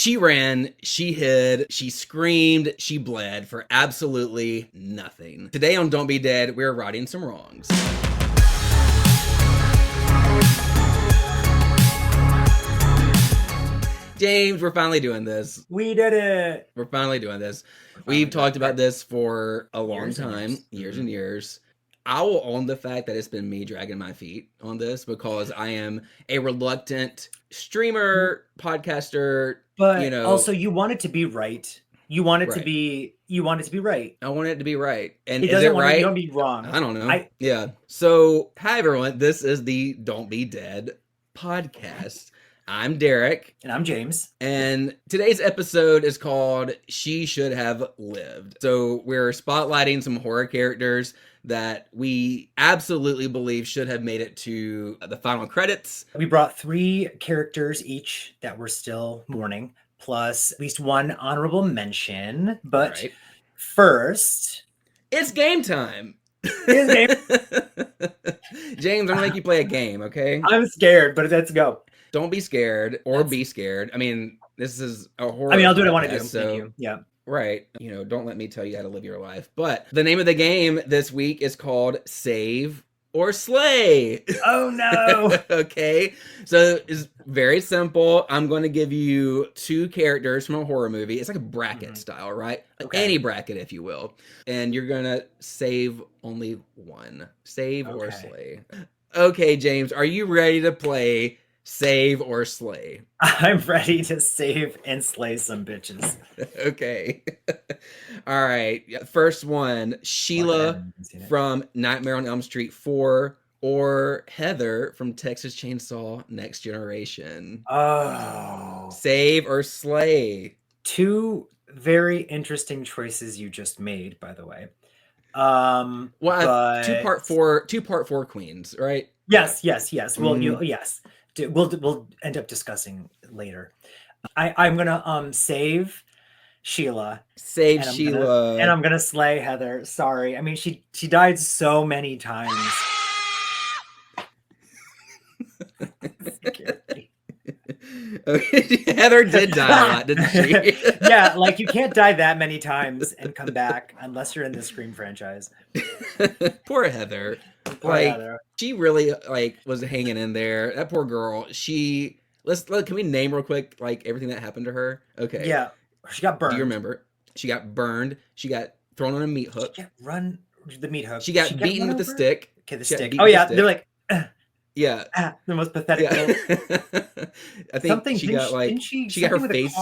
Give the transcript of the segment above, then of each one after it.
She ran, she hid, she screamed, she bled for absolutely nothing. Today on Don't Be Dead, we're righting some wrongs. James, we're finally doing this. We did it. We're finally doing this. We've talked about this for a long Years and time, years. and years. I will own the fact that it's been me dragging my feet on this because I am a reluctant streamer, podcaster, But also, you want it to be right. You want it to Right. be. You want it to be right. I want it to be right. And He is it doesn't want it. right? You don't be wrong. I don't know. Yeah. So, hi everyone. This is the Don't Be Dead podcast. I'm Derek. And I'm James. And today's episode is called She Should Have Lived. So we're spotlighting some horror characters that we absolutely believe should have made it to the final credits. We brought 3 characters each that we're still mourning, plus at least one honorable mention. But first, it's game time. It's game. James, I'm gonna make you play a game, okay? I'm scared, but let's go. Don't be scared or be scared. I mean, this is a horror. I mean, I'll do what I want to do. So, thank you. Yeah. Right. You know, don't let me tell you how to live your life. But the name of the game this week is called Save or Slay. Oh, no. Okay. So it's very simple. I'm going to give you 2 characters from a horror movie. It's like a bracket style, right? Okay. Any bracket, if you will. And you're going to save only one. Save or slay. Okay, James, are you ready to play Save or Slay? I'm ready to save and slay some bitches. Okay. All right. First one, Sheila from Nightmare on Elm Street 4 or Heather from Texas Chainsaw Next Generation. Oh. Save or slay? 2 very interesting choices you just made, by the way. Well, but... two part four queens, right? Yes. Well, yes. We'll end up discussing later. I'm gonna save Sheila. Save Sheila. And I'm gonna slay Heather. Sorry. I mean, she died so many times. Okay. Heather did die a lot, didn't she? Yeah, like you can't die that many times and come back unless you're in the Scream franchise. Poor Heather. Heather. She really was hanging in there. That poor girl. Can we name real quick everything that happened to her? Okay. Yeah. She got burned. Do you remember? She got burned. She got thrown on a meat hook. The meat hook. She got beaten with a stick. Okay, the stick. Oh yeah, they're like yeah. The most pathetic thing. I think she got her face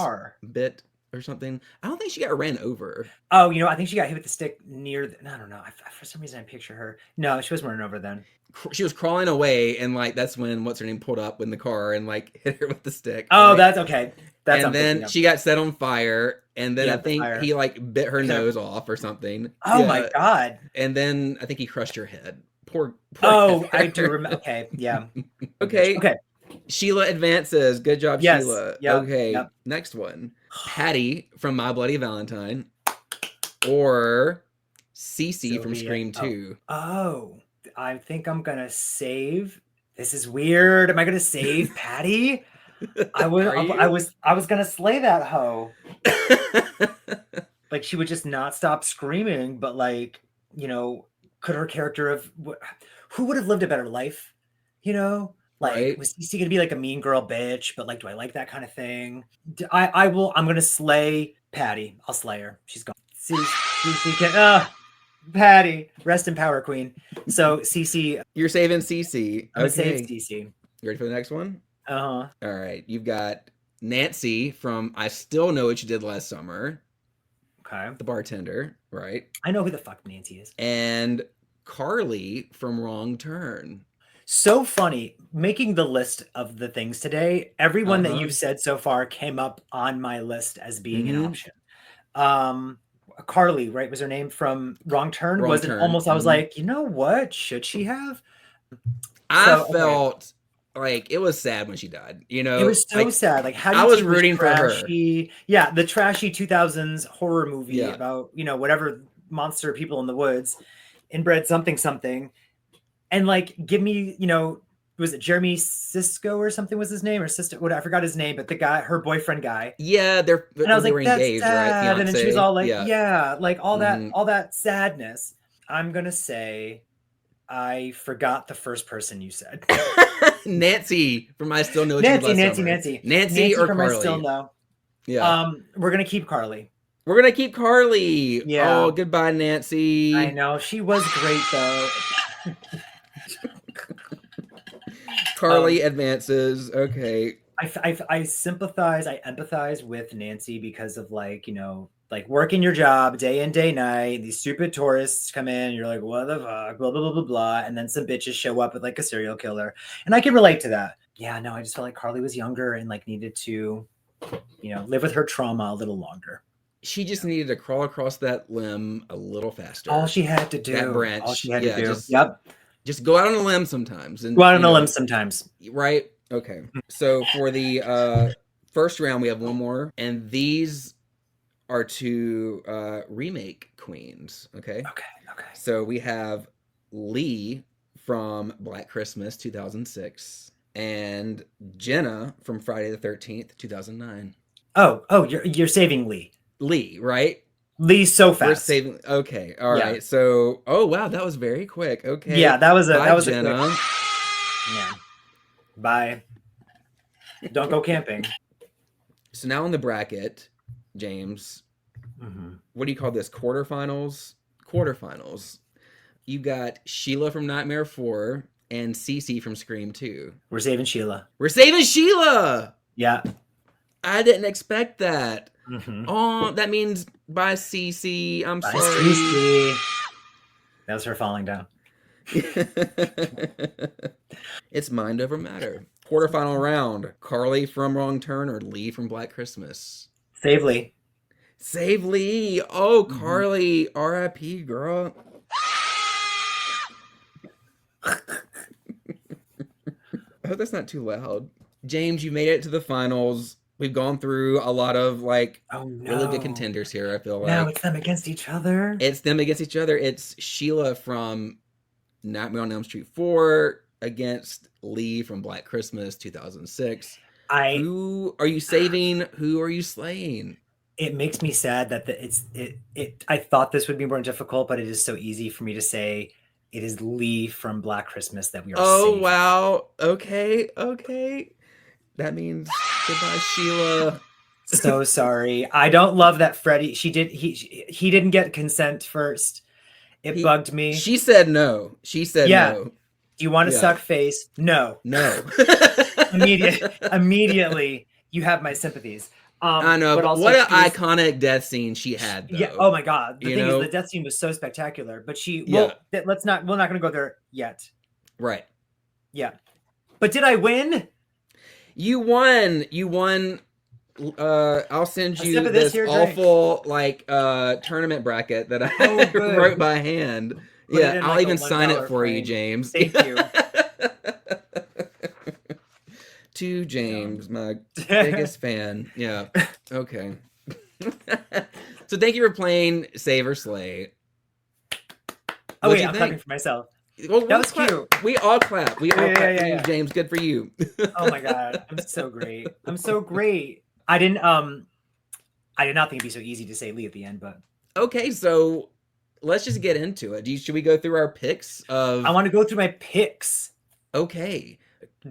bit or something. I don't think she got ran over. Oh, I think she got hit with the stick near. I don't know. For some reason, I picture her. No, she wasn't running over then. She was crawling away, and that's when what's her name pulled up in the car and hit her with the stick. Oh, that's okay. And then she got set on fire, and then I think he bit her nose off or something. Oh my god! And then I think he crushed her head. Poor Heather. I do remember. Okay, yeah. Okay. Sheila advances. Good job, Sheila. Yep. Okay. Yep. Next one. Patty from My Bloody Valentine or Cece from Scream 2. Oh, I think I'm gonna save. This is weird. Am I gonna save Patty? I was gonna slay that hoe. She would just not stop screaming, but could her character have? Who would have lived a better life? Was Cece gonna be a mean girl bitch? But do I like that kind of thing? I'm gonna slay Patty. I'll slay her. She's gone. Cece can. Patty, rest in power, queen. So Cece, you're saving Cece. I'm gonna save Cece. You ready for the next one? All right. You've got Nancy from I Still Know What You Did Last Summer. Okay. The bartender, right? I know who the fuck Nancy is. And Carly from Wrong Turn. So funny. Making the list of the things today, everyone that you've said so far came up on my list as being an option. Carly, right, was her name from Wrong Turn? I was like, you know what? Should she have? I felt it was sad when she died. It was so sad. How do you I was rooting for her. Yeah, the trashy 2000s horror movie about whatever monster people in the woods, inbred something, and give me was it Jeremy Sisko or something was his name, or sister, what, I forgot his name, but the guy, her boyfriend guy. Yeah, And I was they were like, that's engaged, right? sad. And then she was Fiance. all like, Yeah. yeah, like Mm-hmm. all that sadness. I'm gonna say I forgot the first person you said. Nancy from I Still Know What You Did Nancy, Last Nancy, Summer. Nancy. Nancy Nancy or from I Still Carly? Know. Yeah. We're gonna keep Carly. We're gonna keep Carly. Yeah. Oh, goodbye, Nancy. I know. She was great though. Carly advances. Okay. I sympathize, I empathize with Nancy because of like, you know, like working your job day in, day night. These stupid tourists come in, and you're like, what the fuck, blah, blah, blah, blah, blah. And then some bitches show up with like a serial killer. And I can relate to that. Yeah, no, I just felt like Carly was younger and like needed to, you know, live with her trauma a little longer. She just needed to crawl across that limb a little faster. All she had to do. That branch. All she had yeah, to do. Just, yep. Just go out on a limb sometimes. And go out on a limb sometimes. Right? Okay. So for the first round, we have one more. And these are two remake queens. Okay? Okay. So we have Lee from Black Christmas 2006 and Jenna from Friday the 13th 2009. Oh, you're saving Lee, right? Lee's so fast. We're saving. Okay, all right. So, oh wow, that was very quick. Okay. Yeah, that was Jenna. a quick. Yeah. Bye. Don't go camping. So now in the bracket, James, what do you call this? Quarterfinals. You got Sheila from Nightmare 4 and Cece from Scream 2. We're saving Sheila. Yeah. I didn't expect that. Mm-hmm. Oh, that means bye, Cece. I'm sorry. Cece. That was her falling down. It's mind over matter. Quarterfinal round. Carly from Wrong Turn or Lee from Black Christmas? Save Lee. Oh, Carly. R.I.P. girl. I hope that's not too loud. James, you made it to the finals. We've gone through a lot of really good contenders here, I feel like. Now it's them against each other. It's Sheila from Nightmare on Elm Street 4 against Lee from Black Christmas 2006. Who are you saving? Who are you slaying? It makes me sad that I thought this would be more difficult, but it is so easy for me to say it is Lee from Black Christmas that we are saving. Wow. Okay. That means goodbye, Sheila. So sorry. I don't love that Freddie. He didn't get consent first. It bugged me. She said no. No. Do you want to suck face? No. Immediately, you have my sympathies. I know, but what an iconic death scene she had, though. Yeah. Oh my God. The thing is, the death scene was so spectacular. But we're not going to go there yet. Right. Yeah. But did I win? You won. I'll send you this awful tournament bracket that I wrote by hand. I'll even sign it for you, James. Thank you. To James, my biggest fan. Yeah. Okay. So thank you for playing Save or Slay. Oh wait, I'm clapping for myself. Well, that was cute. We all clap. We all clap for you, James. Good for you. Oh my God, I'm so great. I did not think it'd be so easy to say Lee at the end, but okay. So let's just get into it. Should we go through our picks? I want to go through my picks. Okay.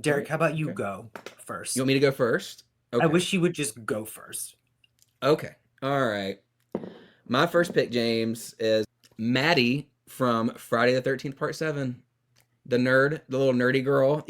Derek, how about you go first? You want me to go first? Okay. I wish you would just go first. Okay. All right. My first pick, James, is Maddie from Friday the 13th, Part 7. The little nerdy girl,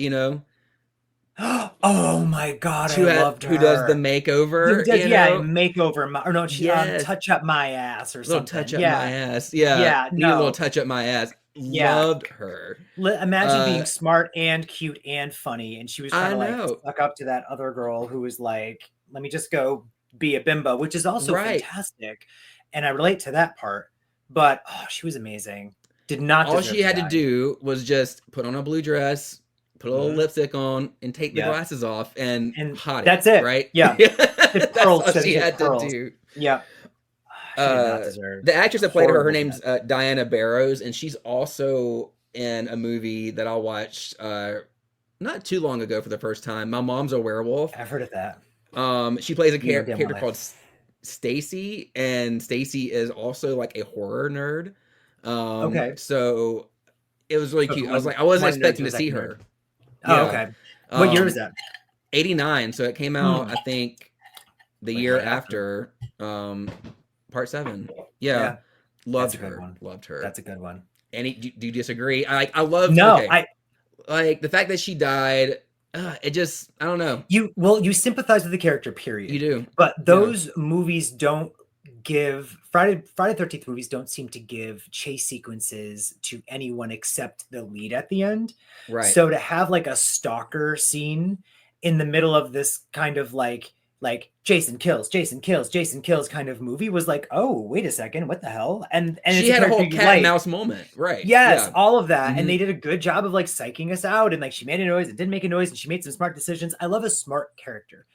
Oh my God, I loved her. Who does the makeover? Makeover. Or no, she touch up my ass or something. Touch up my ass. Yeah. A little touch up my ass. Loved her. Imagine being smart and cute and funny, and she was trying to suck up to that other girl who was like, "Let me just go be a bimbo," which is also fantastic, and I relate to that part. But she was amazing. Did not. All she had to do was just put on a blue dress, put a little lipstick on, and take the glasses off, and that's it, right? Yeah, that's all she had to do. Yeah. The actress that played her name's Diana Barrows, and she's also in a movie that I watched not too long ago for the first time. My mom's a werewolf. I've heard of that. She plays a You know damn character well called Stacy, and Stacy is also like a horror nerd. Okay. So it was really So cute. from I was like, I wasn't one nerd expecting to a to see second nerd. her. Oh, Yeah. okay. What year was that? 89. So it came out, I think, the Like year right after. after part 7. Yeah. Yeah, that's Loved a good her. one. Loved her. That's a good one. Do you disagree? I loved, No, okay. Like the fact that she died, it just, I don't know. you sympathize with the character, period. You do. But Yeah. those movies don't give Friday 13th movies don't seem to give chase sequences to anyone except the lead at the end. Right. So to have like a stalker scene in the middle of this kind of like Jason kills kind of movie was like, oh, wait a second, what the hell? And she it's had a whole character you cat like. and mouse moment, right? Yes, Yeah. all of that. Mhm. And they did a good job of like psyching us out. And like she made a noise and didn't make a noise and she made some smart decisions. I love a smart character.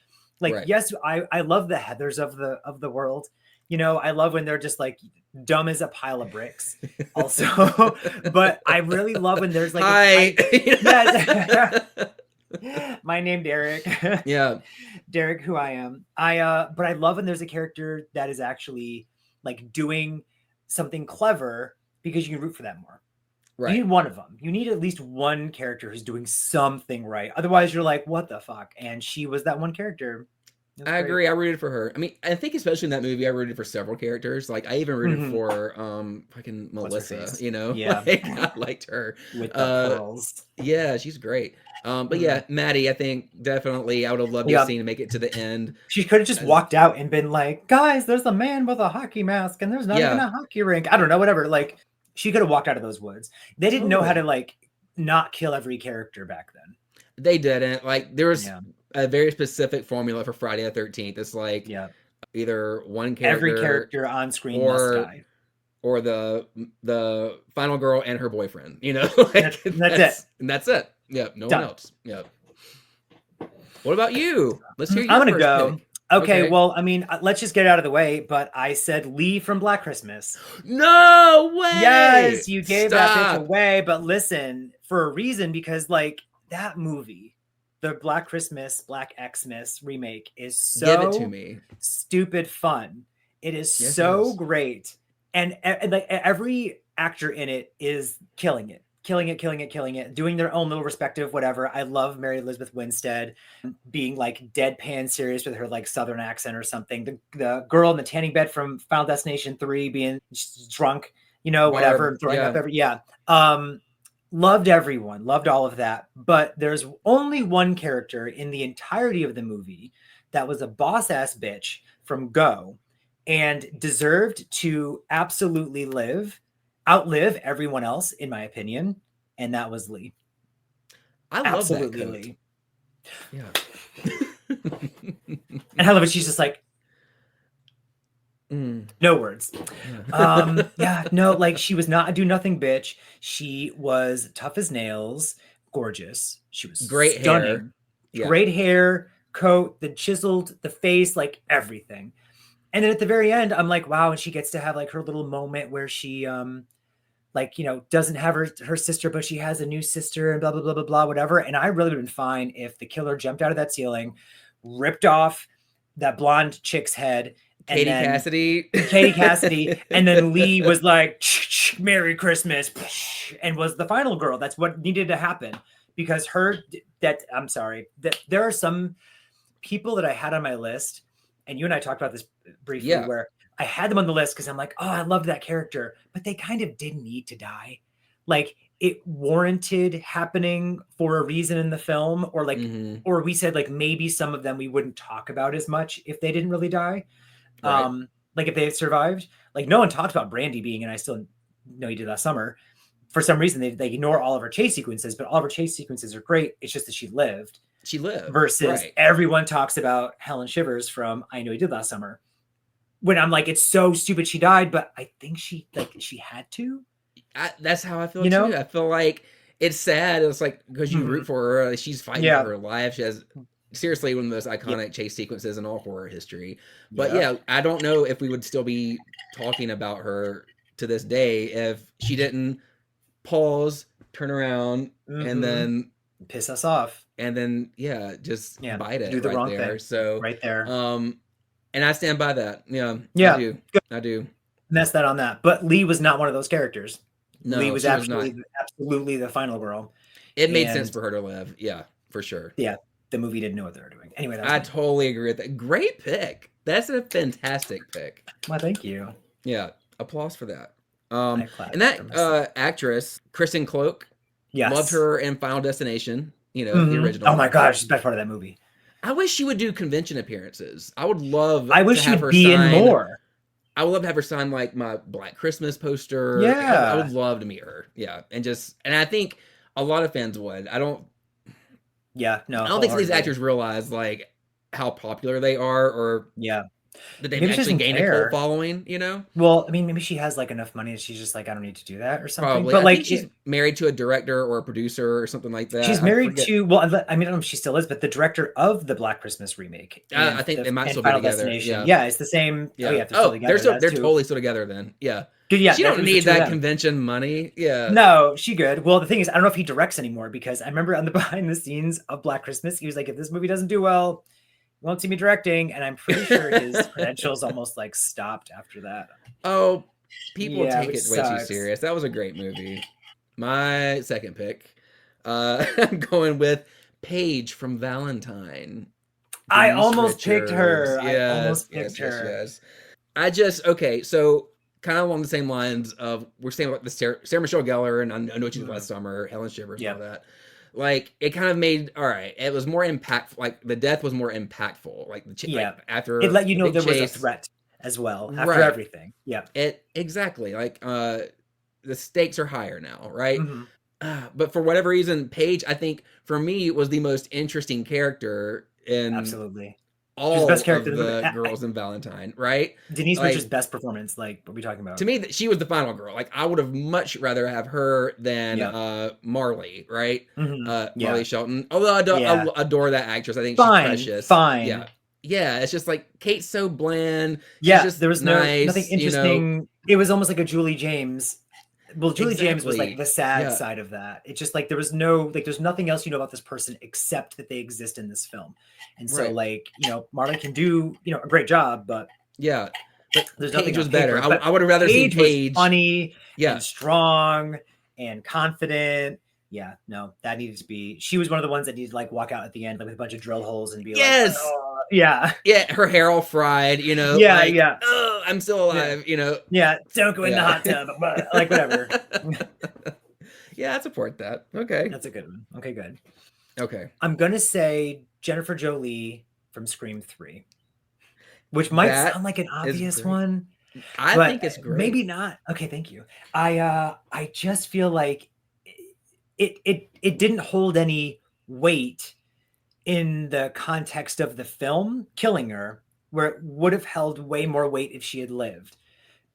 Like, Right. yes, I love the Heathers of the world. You know, I love when they're just like dumb as a pile of bricks. Also, but I really love when there's like Hi. yes. My name Derek. Yeah. Derek, who I am. But I love when there's a character that is actually like doing something clever because you can root for them more. Right. You need one of them. You need at least one character who's doing something right. Otherwise, you're like, what the fuck? And she was that one character. I agree. I rooted for her. I mean, I think especially in that movie, I rooted for several characters. Like I even rooted for fucking Melissa. You know, yeah, like, I liked her with the pearls. Yeah, she's great. But yeah, Maddie, I think definitely I would have loved to have seen make it to the end. She could have just walked out and been like, guys, there's a man with a hockey mask and there's not even a hockey rink. I don't know, whatever. Like she could have walked out of those woods. They didn't know how to like not kill every character back then. They didn't. Like there was a very specific formula for Friday the 13th. It's like either one character, every character on screen must die, or the final girl and her boyfriend. You know, like, that's it. And that's it. Yeah, no one else. Yeah. What about you? Let's hear your I'm gonna first go. pick. Okay, well, I mean, let's just get it out of the way. But I said Lee from Black Christmas. No way! Yes, you gave that bitch away. But listen, for a reason, because like that movie, the Black Xmas remake is so give it to me. Stupid fun. It is so great, and like every actor in it is killing it, doing their own little respective whatever. I love Mary Elizabeth Winstead being like deadpan serious with her like Southern accent or something. The girl in the tanning bed from Final Destination 3 being drunk, you know, whatever, throwing up every loved everyone, loved all of that. But there's only one character in the entirety of the movie that was a boss ass bitch from Go and deserved to absolutely outlive everyone else, in my opinion, and that was Lee. I love absolutely that Lee. Yeah. And I love it. She's just like, no words. No, like she was not a do nothing bitch. She was tough as nails, gorgeous. She was great stunning. Hair. Great hair, coat, the chiseled, the face, like everything. And then at the very end, I'm like, wow. And she gets to have like her little moment where she, like, you know, doesn't have her sister, but she has a new sister and blah, blah, blah, blah, blah, whatever. And I really would have been fine if the killer jumped out of that ceiling, ripped off that blonde chick's head. Katie Cassidy. And then Lee was like, Merry Christmas, and was the final girl. That's what needed to happen. Because I'm sorry, that there are some people that I had on my list, and you and I talked about this briefly, where I had them on the list because I'm like, oh, I loved that character, but they kind of didn't need to die. Like it warranted happening for a reason in the film, or like, or we said like maybe some of them we wouldn't talk about as much if they didn't really die. Right. Like if they had survived, like no one talked about Brandy being, and I still know you did last summer. For some reason, they ignore all of her chase sequences, but all of her chase sequences are great. It's just that she lived. Versus everyone talks about Helen Shivers from I Know You Did Last Summer. When I'm like, it's so stupid she died, but I think she had to. That's how I feel too. I feel like it's sad. It's like because you root for her, like, she's fighting for her life. She has seriously one of the most iconic chase sequences in all horror history. But I don't know if we would still be talking about her to this day if she didn't pause, turn around, and then Piss us off. and then just Yeah, bite do it the right wrong there. thing So, right there. um, and I stand by that. Yeah, I Yeah, do. I do. mess that on that. But Lee was not one of those characters. Lee No, was she was not. actually absolutely the final girl. It made sense And for her to live. Yeah, for sure. yeah, the movie didn't know what they were doing. Anyway, that was I me. totally agree with that. Great pick. That's a fantastic pick. Well, thank you. Yeah, applause for that. I clapped And for that myself. actress, Kristen Cloak, loved Yes. her in Final Destination. The Oh original. my gosh, best part of that movie. I wish she would do convention appearances. I would love I to wish have she'd her be in sign. more. I would love to have her sign like my Black Christmas poster. Like, I Yeah. would love to meet her. Yeah, and I think a lot of fans would. Yeah, no, I don't think some of these wholeheartedly. actors realize like how popular they are, or Yeah. that they've Maybe she actually doesn't gained a cult care. following. Well, I mean, maybe she has like enough money that she's just like, I don't need to do that or something. Probably. But I think like, she's married to a director or a producer or something like that. she's I married forget. to, well, I mean, I don't know if she still is, but the director of the Black Christmas remake I and think the they might and still be Final together. Destination. Yeah. Yeah, it's the same. Oh Yeah. yeah, they're still together. They're That's too. totally still together then. Yeah. Good. Yeah, She it don't was the need two of that them. convention money. Yeah. No, she good. Well, the thing is, I don't know if he directs anymore because I remember on the behind the scenes of Black Christmas, he was like, if this movie doesn't do well, you won't see me directing. And I'm pretty sure his credentials almost like stopped after that. Oh, people Yeah, take which it way too sucks. serious. That was a great movie. My second pick. I'm going with Paige from Valentine. I Denise almost picked Richards. her. I Yes, almost yes, picked yes, her. yes. Okay, so kind of along the same lines of we're saying about the Sarah Michelle Gellar and I Know What You Did Last Summer, Helen Shivers, and all Yep. that. Like it kind of made all right. It was more impactful. Like the death was more impactful. Like Yeah. like after It let you the know big there was a chase, threat as well after right? everything. Yeah. It exactly like the stakes are higher now, right? hmm But for whatever reason, Paige, I think for me was the most interesting character in Absolutely. She was the best all character of in the movie. the girls in Valentine, right? Denise Richards' Like best performance. Like, what are we talking to about? me, she was the final girl. Like I would have much rather have her than Yeah. Marley, right? Yeah. Marley Shelton. Although Yeah. I adore that actress, I think she's Fine. precious. Fine. Yeah. It's just like Kate's so bland. She's Yeah. just There was nothing nice, interesting. It was almost like a Julie James. Well, Julie James was like Exactly. the sad Yeah. side of that. It's just like there was no like there's nothing else you know about this person except that they exist in this film. And so Right. like, Marley can do, a great job, but Yeah. But there's nothing Paige on was better. paper. But I would have rather seen Paige was Paige. funny Yeah. and strong and confident. Yeah, no, that needed to be. She was one of the ones that needed to like walk out at the end like with a bunch of drill holes and be Yes. like, oh, yeah, Yeah. Her hair all fried, yeah, like, yeah, oh, I'm still alive, yeah. Don't go in the Yeah. hot tub, but like whatever. Yeah, I support that. Okay. That's a good one. Okay, good. Okay. I'm gonna say Jennifer Jolie from Scream 3, which might That sound like an is obvious great. one, I but think it's great. maybe not. Okay, thank you. I just feel like it didn't hold any weight in the context of the film killing her, where it would have held way more weight if she had lived.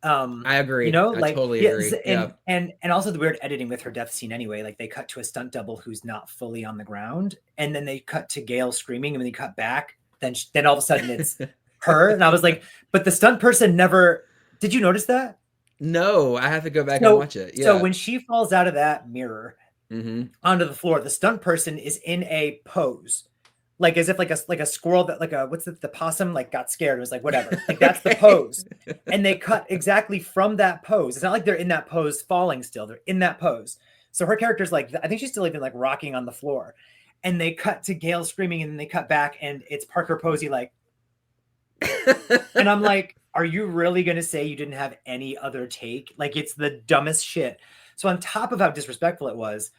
I agree. I Like totally agree. Yeah. and also the weird editing with her death scene anyway. Like they cut to a stunt double who's not fully on the ground, and then they cut to Gail screaming, and then they cut back. Then all of a sudden it's her, and I was like, but the stunt person never. Did you notice that? No, I have to go back and watch it. Yeah. So when she falls out of that mirror Mm-hmm. onto the floor, the stunt person is in a pose. Like as if like a squirrel that like a what's the possum like got scared and was like whatever, like that's the pose, and they cut exactly from that pose. It's not like they're in that pose falling still, they're in that pose. So her character's like, I think she's still even like rocking on the floor, and they cut to Gail screaming, and then they cut back and it's Parker Posey like, and I'm like, are you really gonna say you didn't have any other take? Like it's the dumbest shit. So on top of how disrespectful it was,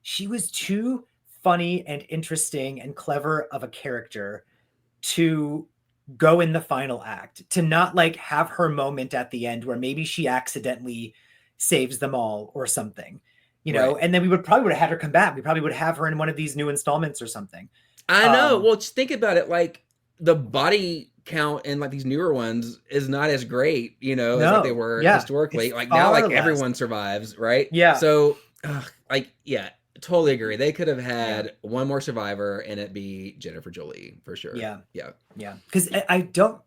she was too funny and interesting and clever of a character to go in the final act, to not like have her moment at the end where maybe she accidentally saves them all or something, Right. and then we would have had her come back. We probably would have her in one of these new installments or something. I know. Well, just think about it. Like the body count in like these newer ones is not as great, as like they were historically. It's Like now, like far less. everyone survives, right? Yeah. So, totally agree. They could have had one more survivor and it be Jennifer Jolie for sure. Yeah. Yeah. Yeah. Because I don't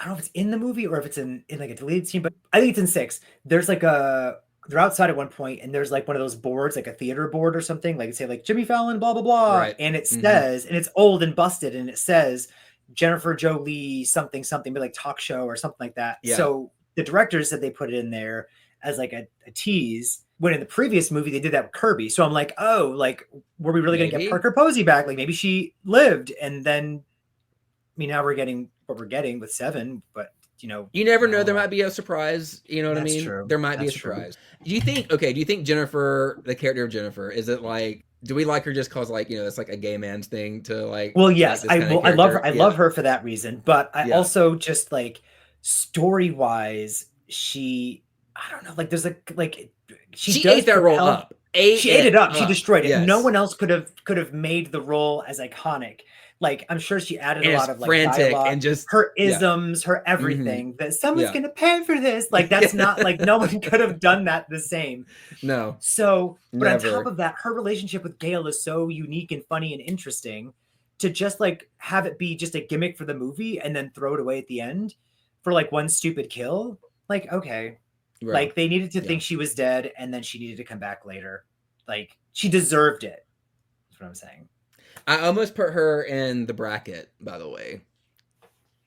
know if it's in the movie or if it's in like a deleted scene, but I think it's in 6. There's like a they're outside at one point, and there's like one of those boards, like a theater board or something, like say like Jimmy Fallon, blah blah blah, Right. and it Mm-hmm. says, and it's old and busted, and it says Jennifer Jolie something something, but like talk show or something like that. Yeah. So the directors said they put it in there as like a tease. When in the previous movie they did that with Kirby, so I'm like, oh, like were we really going to get Maybe. Parker Posey back? Like maybe she lived, and then I mean now we're getting what we're getting with Seven, but you know, You never know. no, There might be a surprise. You know what I that's mean? true. There might be a That's true. surprise. Do you think? Okay. Do you think Jennifer, the character of Jennifer, is it like? Do we like her just cause like it's like a gay man's thing to like? Well, Like yes, this I kind of will. I love her. character? I love her for that reason. But I Yeah. also just like story wise, she. I don't know. Like there's like She does ate that role propel. up. She ate it up. She destroyed it. Yes. No one else could have made the role as iconic. Like I'm sure she added And a it's lot of like frantic dialogue, and just her yeah. isms, her Mm-hmm. everything. That someone's Yeah. gonna pay for this. Like that's not like no one could have done that the same. No. So, but on Never. top of that, her relationship with Gail is so unique and funny and interesting. To just like have it be just a gimmick for the movie and then throw it away at the end for like one stupid kill. Like, okay. Right. Like they needed to Yeah. think she was dead and then she needed to come back later. Like she deserved it. That's what I'm saying. I almost put her in the bracket, by the way.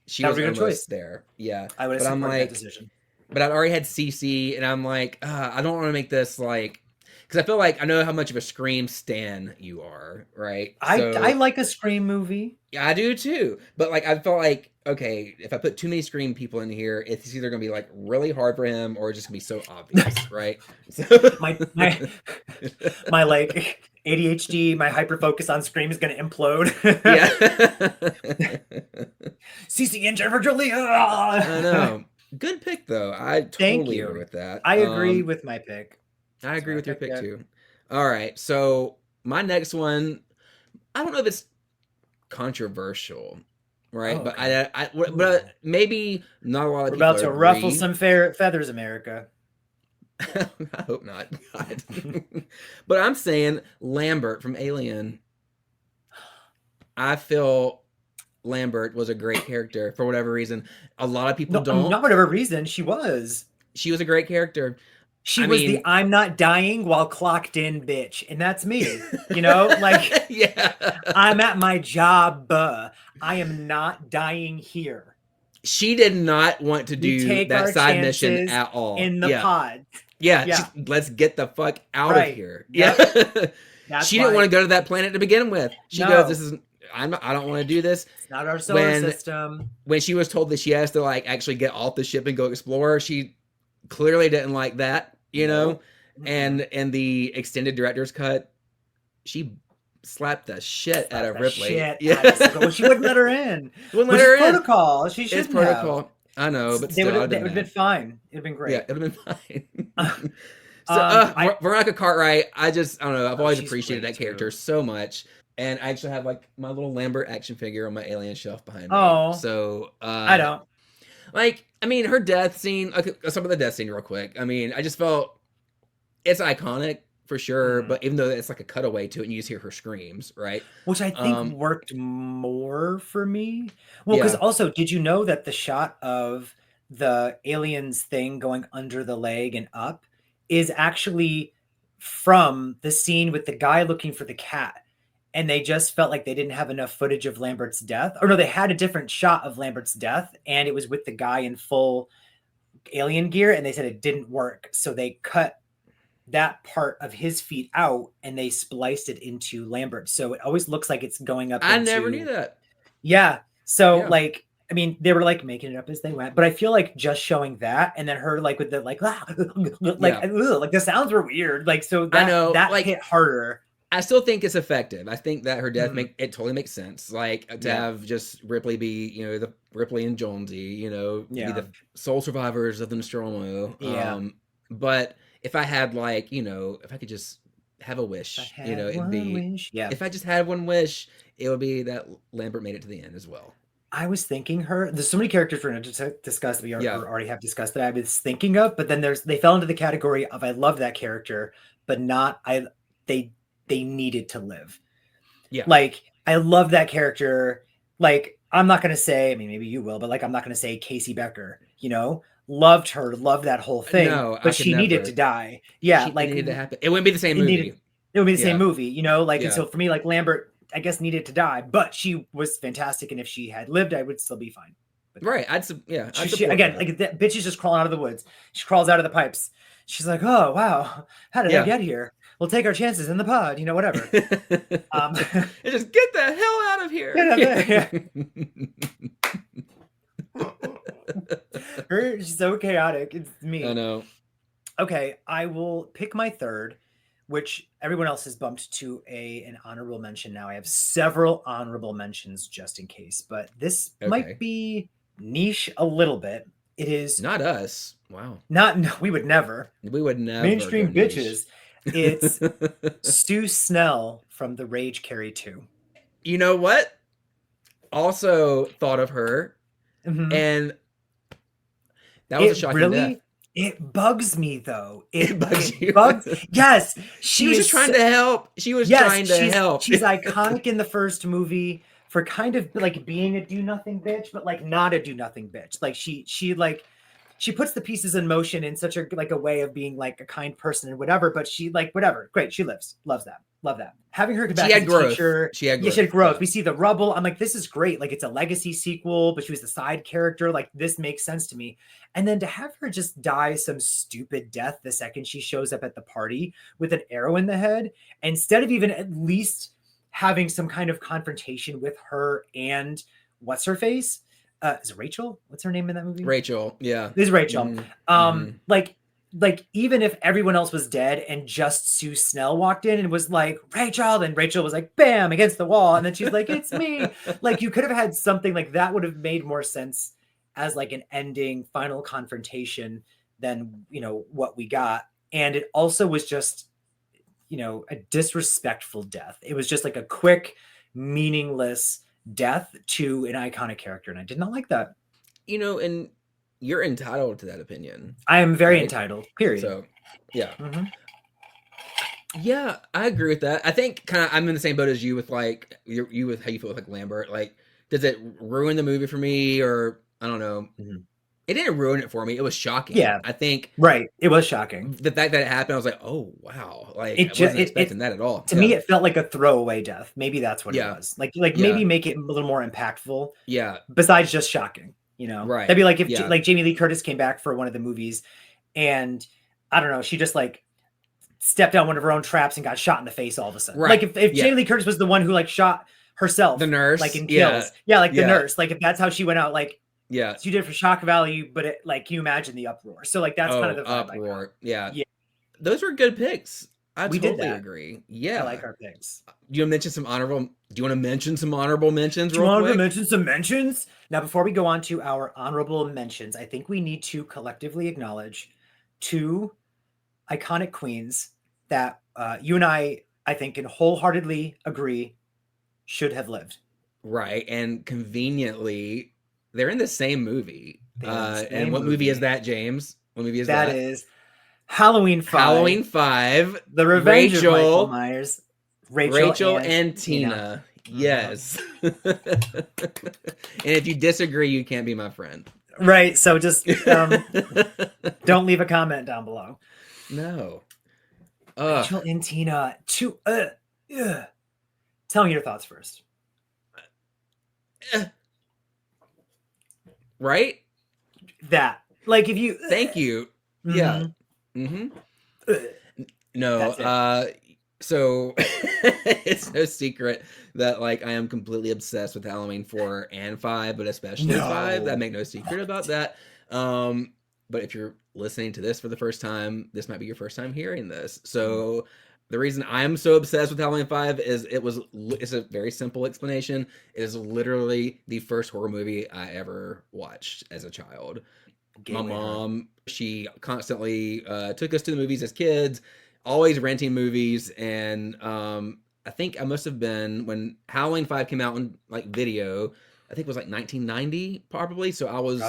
She That was would be a almost good choice. there. Yeah. I would have But I'm supported that like, decision. but I'd already had Cece, and I'm like, I don't want to make this like, because I feel like I know how much of a Scream stan you are, right? I like a Scream movie. Yeah, I do too. But like, I felt like, okay, if I put too many Scream people in here, it's either gonna be like really hard for him, or it's just gonna be so obvious, right? So my like ADHD, my hyper focus on Scream is gonna implode. Yeah. Cece and Jennifer Jolie. I know. Good pick though. I totally agree with that. I agree with my pick. I agree with your pick too. All right. So my next one, I don't know if it's controversial, right? Oh, but okay. but maybe not a lot of We're people about to agree. ruffle some feathers, America. I hope not. God. But I'm saying Lambert from Alien. I feel Lambert was a great character for whatever reason. A lot of people don't. Not whatever reason, she was. She was a great character. She was the I'm not dying while clocked in bitch. And that's me. You know, like yeah. I'm at my job. I am not dying here. She did not want to do that side mission at all. In the pod. Yeah. Let's get the fuck out of here. Yep. Yeah. She didn't want to go to that planet to begin with. She goes, I don't want to do this. It's not our solar system. When she was told that she has to like actually get off the ship and go explore, she clearly didn't like that, you know? And in the extended director's cut, she slapped the shit out of Ripley. Well, she wouldn't let her in. Wouldn't let her in. Protocol. She shouldn't have. It's protocol. I know, but they would have been fine. It would have been great. Yeah, it would have been fine. So Veronica Cartwright, I don't know. I've always appreciated that character so much. And I actually have like my little Lambert action figure on my Alien shelf behind me. Oh, so I don't. Like, I mean, her death scene. Okay, some of the death scene, real quick. I mean, I just felt it's iconic for sure. But even though it's like a cutaway to it, and you just hear her screams, right? Which I think worked more for me. Well, because also, did you know that the shot of the aliens thing going under the leg and up is actually from the scene with the guy looking for the cat? And they just felt like they didn't have enough footage of Lambert's death. Or no, they had a different shot of Lambert's death, and it was with the guy in full alien gear, and they said it didn't work. So they cut that part of his feet out, and they spliced it into Lambert. So it always looks like it's going up. I never knew that. Yeah. So like, I mean, they were like making it up as they went, but I feel like just showing that, and then her like with the like the sounds were weird. Like, so that, I know, that like, hit harder. I still think it's effective. I think that her death it totally makes sense. Like to have just Ripley be, the Ripley and Jonesy, be the sole survivors of the Nostromo. Yeah. But if I had like, if I could just have a wish, it'd be if I just had one wish, it would be that Lambert made it to the end as well. I was thinking there's so many characters we're going to discuss that we already have discussed that I was thinking of, but then they fell into the category of I love that character, but not they needed to live. Yeah. Like, I love that character. Like, I'm not gonna say, I mean, maybe you will, but like I'm not gonna say Casey Becker, loved her, loved that whole thing, No, I but could she needed to never. die. Yeah, It needed to happen. It wouldn't be the same it needed movie. it would be the same Yeah, movie, like, and yeah. so for me, like Lambert, I guess needed to die, but she was fantastic, and if she had lived, I would still be fine with that. Right. I'd She support again, that. like that bitch is just crawling out of the woods. She crawls out of the pipes. She's like, oh wow, how did I Yeah. get here? We'll take our chances in the pod, whatever. Um, And just get the hell out of here. yeah. She's so chaotic. It's I me. know. Okay, I will pick my third, which everyone else has bumped to an honorable mention now. I have several honorable mentions just in case, but this might Okay. be niche a little bit. It is Not us. Wow. not, no, we would never. We would never go Mainstream niche. bitches. It's Sue Snell from The Rage Carry 2. You know what? Also thought of her, Mhm. and that was a shocking death. It bugs me though. It bugs you. Bugs. Yes, She was just trying to help. She was yes, trying to help. she's iconic in the first movie for kind of like being a do nothing bitch, but like not a do nothing bitch. Like she puts the pieces in motion in such a like a way of being like a kind person and whatever, but she like whatever. Great, she lives. Loves that. Love that. Having her come back She as had a growth. teacher. She had Yeah, growth. she had growth. Yeah. We see the rubble. I'm like, this is great. Like it's a legacy sequel, but she was the side character. Like this makes sense to me. And then to have her just die some stupid death the second she shows up at the party with an arrow in the head, instead of even at least having some kind of confrontation with her and what's her face? Is it Rachel? What's her name in that movie? Rachel. Yeah. This is Rachel. Mm-hmm. Like even if everyone else was dead and just Sue Snell walked in and was like, Rachel, then Rachel was like, bam, against the wall. And then she's like, it's me. Like you could have had something like that would have made more sense as like an ending final confrontation than, what we got. And it also was just, a disrespectful death. It was just like a quick, meaningless death to an iconic character. And I did not like that. And you're entitled to that opinion. I am very right? entitled, period. So, yeah. Mm-hmm. Yeah, I agree with that. I think kind of I'm in the same boat as you with like you with how you feel with like Lambert. Like, does it ruin the movie for me, or I don't know? Mm-hmm. It didn't ruin it for me. It was shocking. Yeah, I think right. It was shocking. the fact that it happened. I was like, oh wow, like It I just wasn't expecting that at all. To me, it felt like a throwaway death. Maybe that's what it Yeah. was. Like maybe make it a little more impactful. Yeah. Besides just shocking, Right. That'd be like if Yeah. like Jamie Lee Curtis came back for one of the movies, and I don't know, she just like stepped out one of her own traps and got shot in the face all of a sudden. Right. Like if Jamie Lee Curtis was the one who like shot herself, The nurse. like in Kills, like the nurse, like if that's how she went out, like. Yeah. So you did it for shock value, but it, like, can you imagine the uproar? So like that's kind of the vibe uproar. Yeah. Those were good picks. I totally agree. Yeah. I like our picks. Do you want to mention some honorable? Do you want to mention some honorable mentions? Do you want to mention some mentions? Now, before we go on to our honorable mentions, I think we need to collectively acknowledge two iconic queens that you and I think, can wholeheartedly agree should have lived. Right, and conveniently, they're in the same movie. And what movie is that, James? What movie is that? That is Halloween 5. Halloween 5. The Revenge of Michael Myers. Rachel and Tina. Yes. And if you disagree, you can't be my friend. Right. So just don't leave a comment down below. No. Rachel and Tina. Tell me your thoughts first. Right? That. Like if you. Thank you. Mm-hmm. Yeah. Mm-hmm. No. So it's no secret that like I am completely obsessed with Halloween 4 and 5, but especially 5. I make no secret about that. But if you're listening to this for the first time, this might be your first time hearing this. So the reason I'm so obsessed with Halloween 5 is it's a very simple explanation. It is literally the first horror movie I ever watched as a child. My mom, she constantly took us to the movies as kids, always renting movies, and I think I must have been when Halloween 5 came out on like video. I think it was like 1990 probably. So I was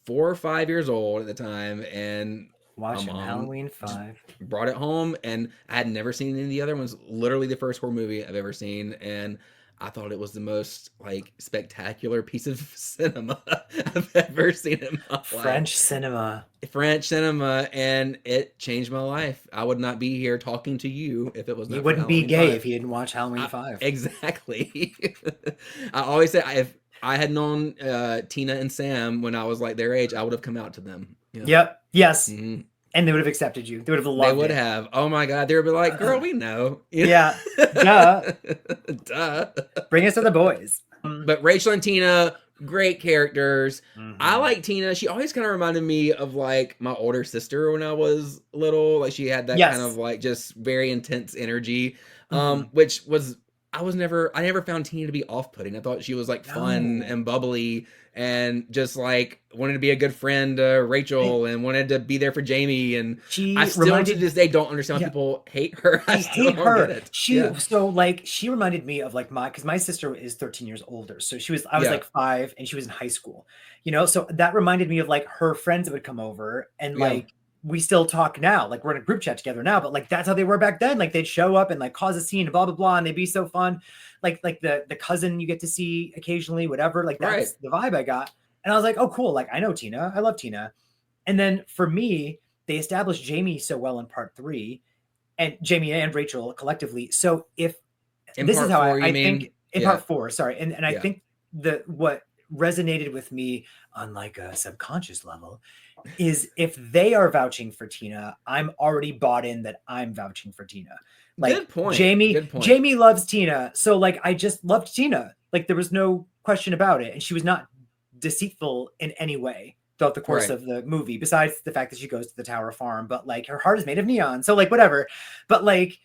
4 or 5 years old at the time, and watching Halloween 5. Brought it home, and I had never seen any of the other ones. Literally the first horror movie I've ever seen, and I thought it was the most like spectacular piece of cinema I've ever seen in my life. French cinema. French cinema, and it changed my life. I would not be here talking to you if it was You not for wouldn't be Halloween gay 5. if you didn't watch Halloween 5. Exactly. I always say if I had known Tina and Sam when I was like their age, I would have come out to them. Yeah. Yep. Yes. Mhm. And they would have accepted you. They would have They loved would it. have. Oh my God. They would be like, girl, we know. Yeah. Duh. Duh. Bring us to the boys. But Rachel and Tina, great characters. Mhm. I like Tina. She always kind of reminded me of like my older sister when I was little. Like she had that Yes. kind of like just very intense energy. Mhm. Which was I never found Tina to be off-putting. I thought she was like fun No. and bubbly and just like wanted to be a good friend to Rachel and wanted to be there for Jamie. And She I still reminded to this day don't understand why Yeah. people hate her. I still hate don't her. get it. She Yeah. so like she reminded me of like because my sister is 13 years older. So I was Yeah. like 5 and she was in high school. You know, so that reminded me of like her friends that would come over and Yeah. like we still talk now. Like we're in a group chat together now, but like that's how they were back then. Like they'd show up and like cause a scene and blah blah blah and they'd be so fun. Like the cousin you get to see occasionally, whatever. Like that's Right. the vibe I got. And I was like, oh cool. Like I know Tina. I love Tina. And then for me, they established Jamie so well in part 3 and Jamie and Rachel collectively. So if In this part is how 4, you I mean? think in Yeah. part 4, sorry. And I Yeah. think what resonated with me on like a subconscious level is if they are vouching for Tina, I'm already bought in that I'm vouching for Tina. Like Good point. Jamie, Good point. Jamie loves Tina. So like I just loved Tina. Like there was no question about it. And she was not deceitful in any way throughout the course Right. of the movie, besides the fact that she goes to the Tower Farm, but like her heart is made of neon. So like whatever. But like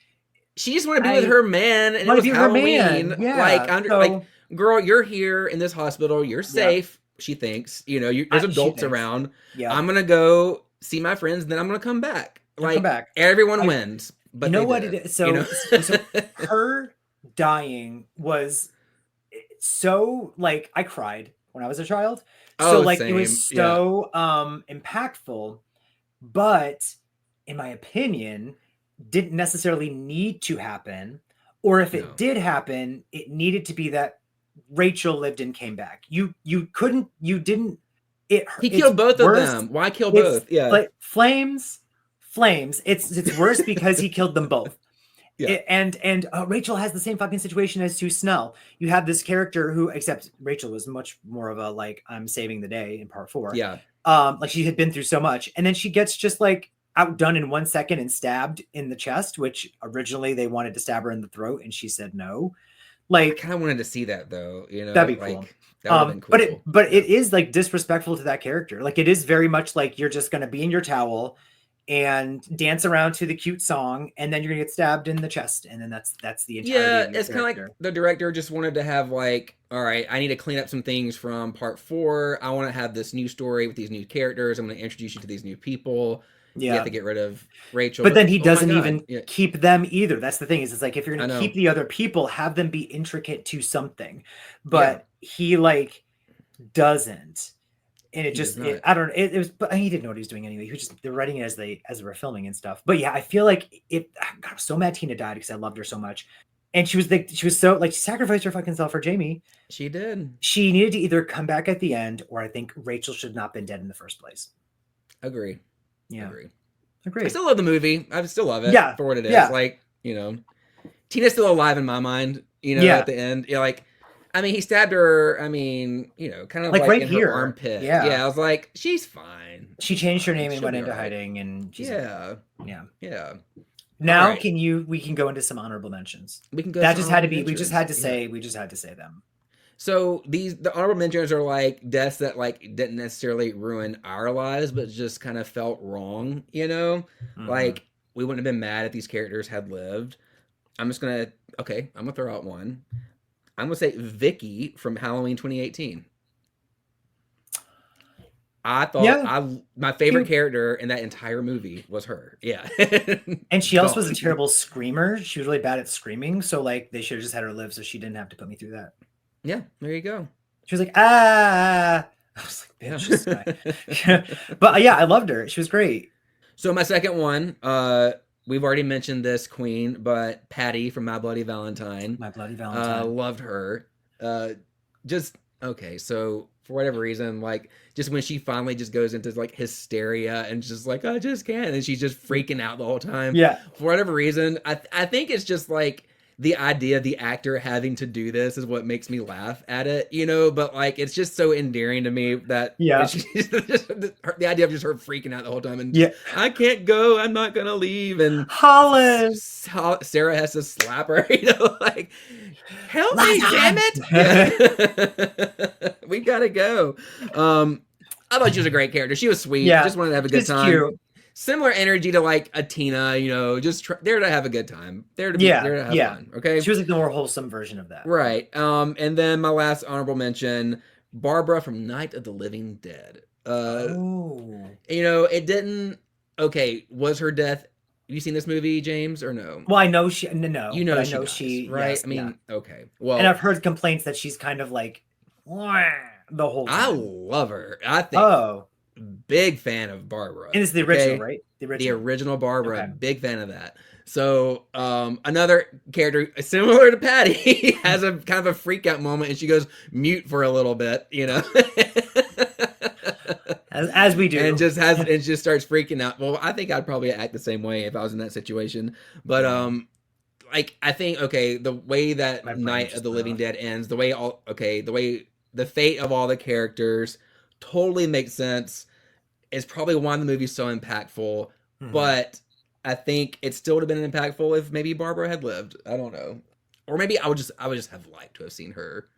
she just wanted to be with her man, and it wanna was be with her Halloween. man. Yeah. Like, So like, girl, you're here in this hospital. You're safe. She thinks. You know, there's she adults thinks. around. Yeah. I'm gonna go see my friends, then I'm gonna come back. I'll Like come back. everyone wins, but You know they what didn't, it is? So, you know? so her dying was so like I cried when I was a child. So Oh, like it same. was Yeah. so impactful, but in my opinion, didn't necessarily need to happen. Or if it No. did happen, it needed to be that Rachel lived and came back. You didn't. He He killed both of them. Why kill both? Yeah. But flames. It's worse because he killed them both. Yeah. And Rachel has the same fucking situation as Sue Snell. You have this character who, except Rachel was much more of a like I'm saving the day in part 4. Yeah. Like she had been through so much, and then she gets just like outdone in 1 second and stabbed in the chest, which originally they wanted to stab her in the throat, and she said no. I Like kind of wanted to see that though. You know, that'd be like, cool. That would have been cool. But it is like disrespectful to that character. Like it is very much like you're just gonna be in your towel and dance around to the cute song, and then you're gonna get stabbed in the chest, and then that's the entirety. Yeah, of your it's kind of like character. the director just wanted to have like, all right, I need to clean up some things from part 4. I want to have this new story with these new characters. I'm going to introduce you to these new people. You Yeah. have to get rid of Rachel. But then he oh my doesn't God. even Yeah. keep them either. That's the thing is, it's like if you're I gonna know. keep the other people, have them be intricate to something. But he like doesn't. And it He just does not. I don't know. It was, but he didn't know what he was doing anyway. He was just they're writing it as they were filming and stuff. But yeah, I feel like God, I was so mad Tina died because I loved her so much. And she was so like she sacrificed her fucking self for Jamie. She did. She needed to either come back at the end, or I think Rachel should not have been dead in the first place. Agree. Yeah. I still love the movie. I still love it for what it is. Yeah. Like, you know, Tina's still alive in my mind, you know, at the end. You're like, I mean, he stabbed her, I mean, you know, kind of like right in here. her armpit. Yeah. I was like, she's fine. She changed her name and She'll went be into all right. hiding, and she's Yeah. Now right. we can go into some honorable mentions. We can go. That just had to be. mentions. We just had to say them. So the honorable mentions are like deaths that like didn't necessarily ruin our lives, but just kind of felt wrong. You know, like we wouldn't have been mad if these characters had lived. I'm gonna throw out one. I'm gonna say Vicky from Halloween 2018. I thought my favorite character in that entire movie was her. Yeah. And she also was a terrible screamer. She was really bad at screaming. So like they should have just had her live so she didn't have to put me through that. Yeah, there you go. She was like, ah. I was like, bitch. But yeah, I loved her. She was great. So my second one, we've already mentioned this queen, but Patty from My Bloody Valentine, My Bloody Valentine. loved her. Just okay. So for whatever reason, like just when she finally just goes into like hysteria and just like I just can't, and she's just freaking out the whole time. Yeah. For whatever reason, I think it's just like the idea of the actor having to do this is what makes me laugh at it, you know. But like it's just so endearing to me that Yeah. the idea of just her freaking out the whole time and Yeah. I can't go, I'm not gonna leave, and Hollis. Sarah has to slap her, you know, like help me, damn it! Yeah. We gotta go. I thought she was a great character. She was sweet. Yeah, Just wanted to have a good time. Cute. Similar energy to like a Tina, you know, just there to have a good time. There to have fun. Okay. She was like the more wholesome version of that. Right. And then my last honorable mention, Barbara from Night of the Living Dead. You know, it didn't. Okay, was her death? Have you seen this movie, James, or no? Well, I know she. No, you know, I know she right. Yes, I mean, okay. Well, and I've heard complaints that she's kind of like the whole time. I love her. I think. Big fan of Barbara. And it's the original, right? The original Barbara. Okay. Big fan of that. So another character similar to Patty has a kind of a freak out moment, and she goes mute for a little bit, you know. as we do, and just starts freaking out. Well, I think I'd probably act the same way if I was in that situation. But like I think the way that Night of the Living Dead ends, the way the fate of all the characters totally makes sense. It's probably why the movie's so impactful, but I think it still would have been impactful if maybe Barbara had lived. I don't know, or maybe I would just have liked to have seen her,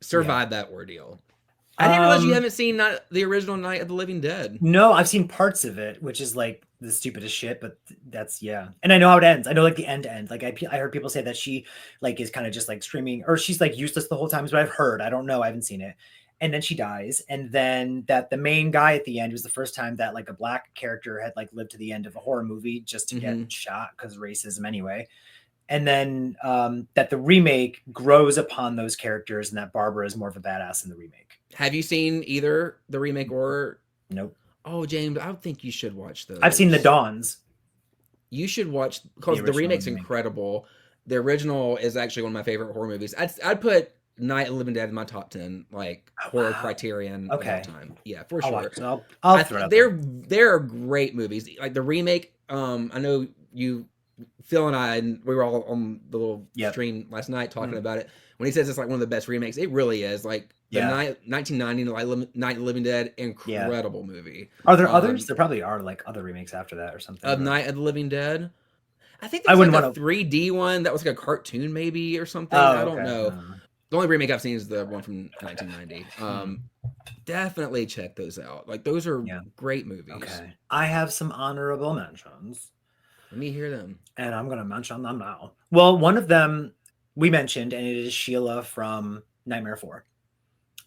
survive that ordeal. I didn't realize you haven't seen the original Night of the Living Dead. No, I've seen parts of it, which is like the stupidest shit, but that's and I know how it ends. I know like the end. Like I heard people say that she like is kind of just like screaming, or she's like useless the whole time. Is what I've heard. I don't know. I haven't seen it. And then she dies, and then that the main guy at the end was the first time that like a black character had like lived to the end of a horror movie just to get shot because racism anyway. And then that the remake grows upon those characters, and that Barbara is more of a badass in the remake. Have you seen either the remake or? Nope. Oh, James, I think you should watch those. I've seen the Dawns. You should watch because the remake's incredible. The original is actually one of my favorite horror movies. I'd put Night of the Living Dead in my top 10 like horror criterion of all time. Yeah, for sure. I'll throw it they're great movies. Like the remake, I know you, Phil and I, and we were all on the little stream last night talking about it. When he says it's like one of the best remakes, it really is. Like the 1990 Night of the Living Dead, incredible movie. Are there others? There probably are like other remakes after that or something. Of Night of the Living Dead. I think there's like a 3D one that was like a cartoon maybe or something. I don't know. The only remake I've seen is the one from 1990. Definitely check those out. Like those are great movies. Okay. I have some honorable mentions. Let me hear them. And I'm going to mention them now. Well, one of them we mentioned, and it is Sheila from Nightmare 4.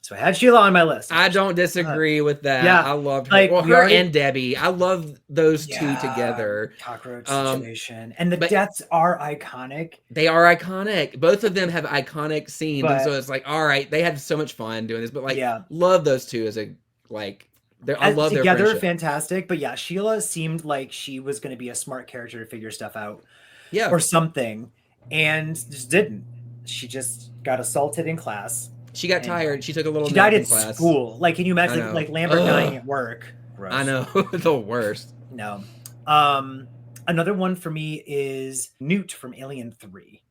So I had Sheila on my list. I don't disagree with that. Yeah, I loved her. Like, well, her and Debbie. I love those two together. Cockroach situation. And the deaths are iconic. They are iconic. Both of them have iconic scenes. And so it's like, all right, they had so much fun doing this. But like, love those two as a, like, I love their friendship. Together, fantastic. But yeah, Sheila seemed like she was going to be a smart character to figure stuff out. Yeah. Or something. And just didn't. She just got assaulted in class. She got tired. She took a little. She died at school. Like, can you imagine like Lambert dying at work? Gross. I know. The worst. No. Another one for me is Newt from Alien 3.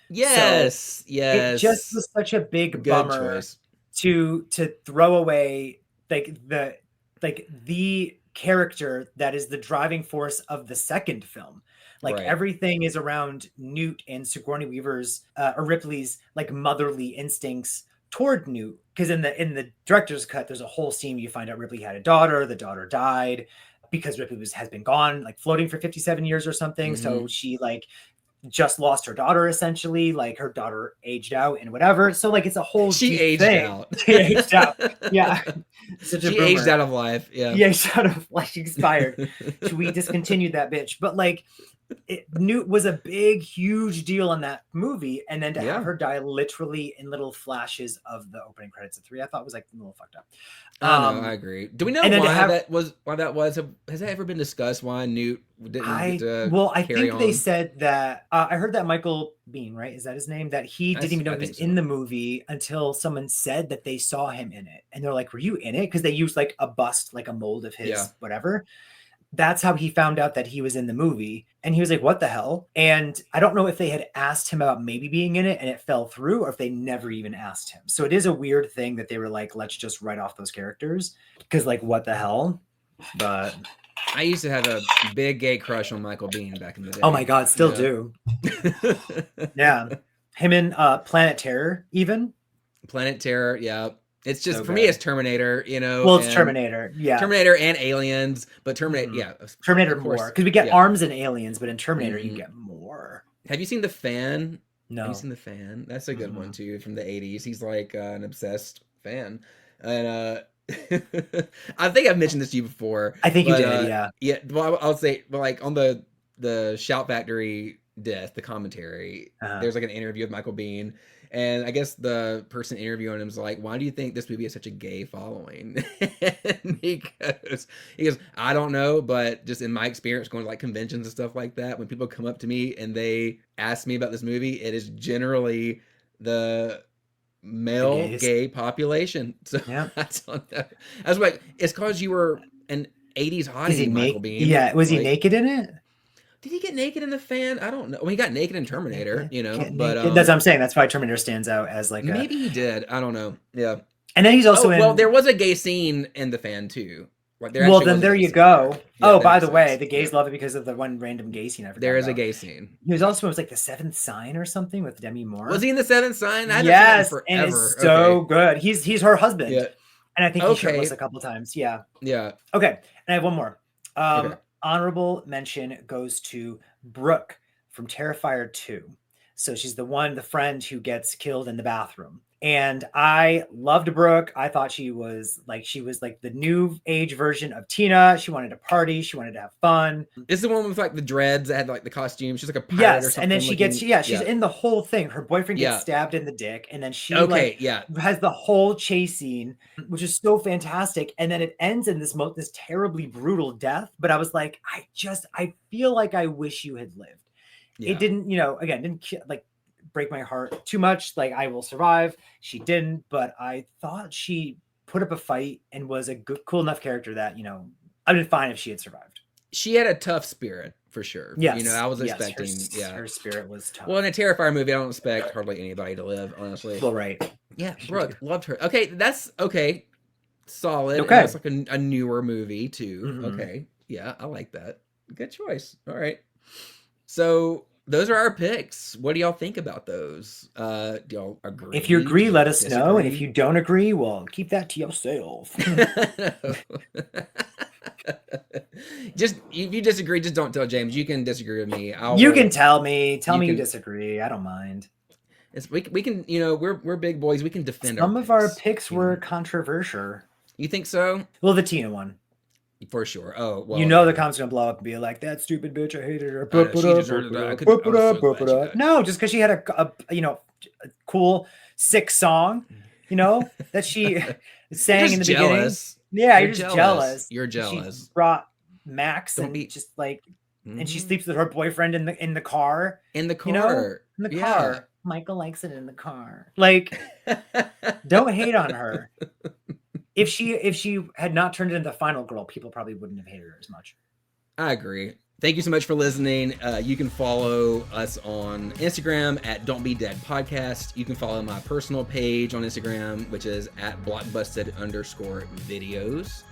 Yes. Yes. It just was such a big bummer to throw away the character that is the driving force of the second film. Like everything is around Newt and Sigourney Weaver's or Ripley's like motherly instincts toward Newt, because in the director's cut there's a whole scene you find out Ripley had a daughter. The daughter died because Ripley has been gone, like floating for 57 years or something. So she like just lost her daughter, essentially. Like her daughter aged out and whatever. So like it's a whole she aged thing. Out. She aged out. Yeah. She aged out of life. Yeah. Yeah, she aged out of life. She expired. We discontinued that bitch. But like Newt was a big, huge deal in that movie, and then to have Yeah. her die literally in little flashes of the opening credits of 3, I thought was like a little fucked up. I know, I agree. Do we know and then to why have- that was? Why that was? Has that ever been discussed? Why Newt didn't get to I carry think on? they said that I heard that Michael Bean, right? Is that his name? That he didn't even know I he was think so. in the movie until someone said that they saw him in it, and they're like, "Were you in it?" Because they used like a bust, like a mold of his Yeah. whatever. That's how he found out that he was in the movie. And he was like, what the hell? And I don't know if they had asked him about maybe being in it and it fell through, or if they never even asked him. So it is a weird thing that they were like, let's just write off those characters. Because like, what the hell? But I used to have a big gay crush on Michael Bean back in the day. oh my God, still do. Yeah. Him in Planet Terror, even. Planet Terror, yeah. It's just So for me, it's Terminator, you know. Well, it's Terminator, yeah. Terminator and Aliens, but Terminator, yeah. Terminator more, because we get arms in Aliens, but in Terminator you get more. Have you seen The Fan? No. Have you seen The Fan? That's a good one too, from the 80s. He's like an obsessed fan, and I think I've mentioned this to you before. I think you did, yeah. Yeah, well, I'll say, but like on the Shout Factory death, the commentary, there's like an interview with Michael Bean. And I guess the person interviewing him is like, why do you think this movie has such a gay following? And he goes, I don't know, but just in my experience going to like conventions and stuff like that, when people come up to me and they ask me about this movie, it is generally the male gay population. So yeah. that's like, it's because you were an 80s hottie, Michael Bean. Yeah, was he naked in it? Did he get naked in The Fan? I don't know. Well, he got naked in Terminator, you know, but that's what I'm saying. That's why Terminator stands out as like maybe he did. I don't know. Yeah. And then he's also in. Well, there was a gay scene in The Fan too. Like, well, then there you go. Yeah, by the way, the gays love it because of the one random gay scene. There is a gay scene. He was also, it was like The Seventh Sign or something with Demi Moore. Was he in The Seventh Sign? Yes, and it's so good. He's her husband. Yeah. And I think he's shirtless a couple times. Yeah. Yeah. Okay. And I have one more. Honorable mention goes to Brooke from Terrifier 2. So she's the friend who gets killed in the bathroom. And I loved Brooke. I thought she was like the new age version of Tina. She wanted to party. She wanted to have fun. This is the one with like the dreads that had like the costume. She's like a pirate or something. And then she's in the whole thing. Her boyfriend gets stabbed in the dick. And then she has the whole chase scene, which is so fantastic. And then it ends in this terribly brutal death. But I was like, I feel like I wish you had lived. Yeah. It didn't, didn't like break my heart too much. Like, I will survive. She didn't, but I thought she put up a fight and was a good, cool enough character that, I'd been fine if she had survived. She had a tough spirit for sure. Yes. I was expecting, her spirit was tough. Well, in a Terrifier movie, I don't expect hardly anybody to live, honestly. Well, right. Yeah. Brooke, loved her. Okay. That's okay. Solid. Okay. It's like a newer movie too. Mm-hmm. Okay. Yeah. I like that. Good choice. All right. So those are our picks. What do y'all think about those? Do y'all agree? If you agree, let us know. And if you don't agree, well, keep that to yourself. Just if you disagree, just don't tell James. You can disagree with me. You can tell me. Tell me you disagree. I don't mind. We can, we're big boys. We can defend some of our picks were controversial. You think so? Well, the Tina one. For sure. Oh, well. The comments gonna blow up and be like, that stupid bitch, I hated her. No, just because she had a cool, sick song, that she sang in the beginning. Yeah, you're just jealous. You're jealous. She brought Max just like, and she sleeps with her boyfriend in the car. In the car. In the car. Michael likes it in the car. Like, don't hate on her. If she had not turned into the final girl, people probably wouldn't have hated her as much. I agree. Thank you so much for listening. You can follow us on Instagram at Don't Be Dead Podcast. You can follow my personal page on Instagram, which is at blockbusted_videos.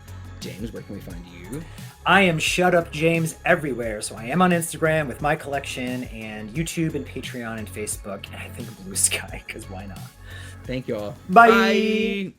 James, where can we find you? I am Shut Up James everywhere. So I am on Instagram with my collection and YouTube and Patreon and Facebook. And I think Blue Sky, because why not? Thank you all. Bye.